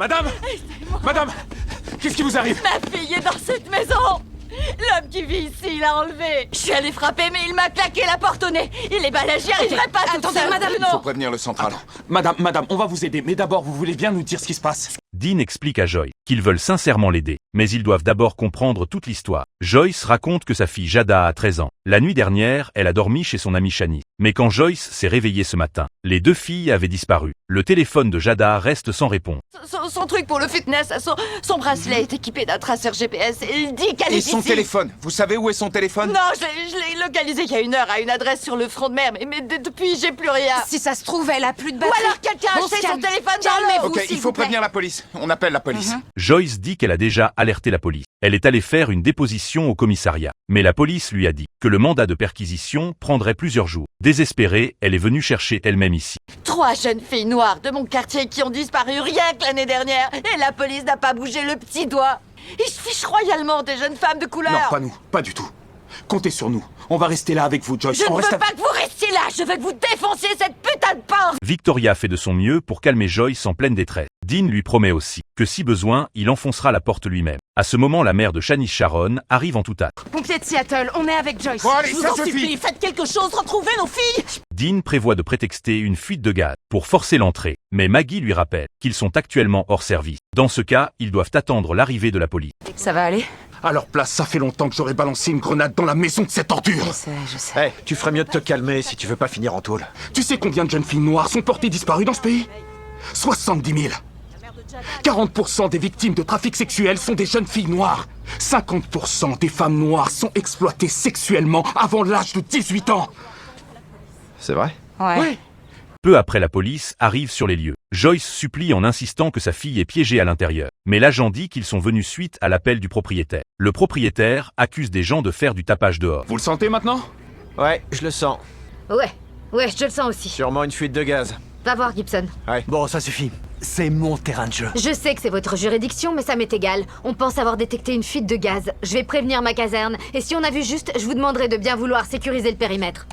Madame! Madame! Qu'est-ce qui vous arrive? Ma fille est dans cette maison! L'homme qui vit ici l'a enlevée. Je suis allée frapper, mais il m'a claqué la porte au nez. Il est balèze, j'y arriverai pas toute Attendez, seule. madame, non. Faut prévenir le central. Madame, on va vous aider, mais d'abord, vous voulez bien nous dire ce qui se passe? Dean explique à Joy qu'ils veulent sincèrement l'aider, mais ils doivent d'abord comprendre toute l'histoire. Joyce raconte que sa fille Jada a 13 ans. La nuit dernière, elle a dormi chez son amie Shanice. Mais quand Joyce s'est réveillée ce matin, les deux filles avaient disparu. Le téléphone de Jada reste sans réponse. Son truc pour le fitness, son bracelet est équipé d'un traceur GPS et il dit qu'elle est Et ici. son téléphone? Vous savez où est son téléphone? Non, je l'ai localisé il y a 1 heure à une adresse sur le front de mer, mais depuis, j'ai plus rien. Si ça se trouve, elle a plus de Ou batterie. alors quelqu'un a On acheté se son calme. téléphone dans Calmez-vous, l'eau. Ok, s'il il faut vous plaît. prévenir la police. On appelle la police. Joyce dit qu'elle a déjà alerté la police. Elle est allée faire une déposition au commissariat. Mais la police lui a dit que le mandat de perquisition prendrait plusieurs jours. Désespérée, elle est venue chercher elle-même ici. 3 jeunes filles noires de mon quartier qui ont disparu rien que l'année dernière. Et la police n'a pas bougé le petit doigt. Ils se fichent royalement des jeunes femmes de couleur. Non, pas nous, pas du tout. Comptez sur nous. On va rester là avec vous, Joyce. Je on ne veux reste pas que vous restiez là. Je veux que vous défonciez cette putain de porte. Victoria fait de son mieux pour calmer Joyce en pleine détresse. Dean lui promet aussi que si besoin, il enfoncera la porte lui-même. À ce moment, la mère de Shanice Sharon arrive en tout hâte. Pompiers de Seattle, on est avec Joyce. Bon, allez, Je vous ça en supplie, suffit! faites quelque chose, retrouvez nos filles. Dean prévoit de prétexter une fuite de gaz pour forcer l'entrée, mais Maggie lui rappelle qu'ils sont actuellement hors service. Dans ce cas, ils doivent attendre l'arrivée de la police. Ça va aller? À leur place, ça fait longtemps que j'aurais balancé une grenade dans la maison de cette ordure. Je sais. Eh, tu ferais mieux de te calmer si tu veux pas finir en tôle. Tu sais combien de jeunes filles noires sont portées disparues dans ce pays? 70 000. 40% des victimes de trafic sexuel sont des jeunes filles noires. 50% des femmes noires sont exploitées sexuellement avant l'âge de 18 ans. C'est vrai? Ouais. Peu après, la police arrive sur les lieux. Joyce supplie en insistant que sa fille est piégée à l'intérieur. Mais l'agent dit qu'ils sont venus suite à l'appel du propriétaire. Le propriétaire accuse des gens de faire du tapage dehors. Vous le sentez maintenant? Ouais, je le sens. Ouais, je le sens aussi. Sûrement une fuite de gaz. Va voir, Gibson. Ouais. Bon, ça suffit. C'est mon terrain de jeu. Je sais que c'est votre juridiction, mais ça m'est égal. On pense avoir détecté une fuite de gaz. Je vais prévenir ma caserne. Et si on a vu juste, je vous demanderai de bien vouloir sécuriser le périmètre.